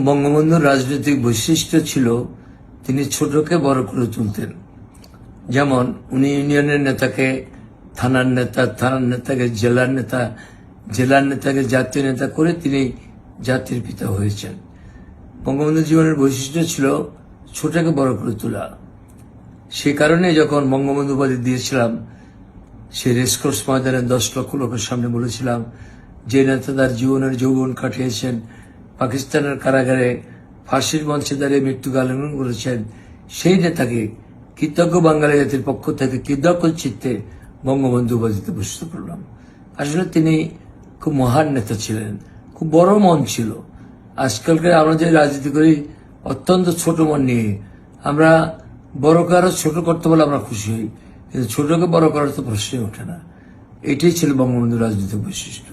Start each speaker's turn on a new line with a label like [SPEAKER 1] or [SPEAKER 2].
[SPEAKER 1] বঙ্গবন্ধুর রাজনৈতিক বৈশিষ্ট্য ছিল তিনি ছোটকে বড় করে তুলতেন। যেমন উনি ইউনিয়নের নেতাকে থানার নেতা, থানার নেতাকে জেলার নেতা, জেলার নেতাকে জাতীয় নেতা করে তিনি জাতির পিতা হয়েছেন। বঙ্গবন্ধুর জীবনের বৈশিষ্ট্য ছিল ছোটকে বড় করে তোলা। সে কারণে যখন বঙ্গবন্ধু উপাধি দিয়েছিলাম, সে রেসকোর্স ময়দানে 10 লক্ষ লোকের সামনে বলেছিলাম, যে নেতা তার জীবনের যৌবন কাটিয়েছেন পাকিস্তানের কারাগারে ফাঁসির মঞ্চে দাঁড়িয়ে মৃত্যুকে আলিঙ্গন করেছেন, সেই নেতাকে কৃতজ্ঞ বাঙালি জাতির পক্ষ থেকে কৃতজ্ঞ চিত্তে বঙ্গবন্ধু উপাধিতে ভূষিত করলাম। আসলে তিনি খুব মহান নেতা ছিলেন, খুব বড় মন ছিল। আজকালকার আমরা যে রাজনীতি করি অত্যন্ত ছোট মন নিয়ে, আমরা বড়কে আরো ছোট করতে বলে আমরা খুশি হই, কিন্তু ছোটকে বড় করার তো প্রশ্নই ওঠে না। এটাই ছিল বঙ্গবন্ধুর রাজনৈতিক বৈশিষ্ট্য।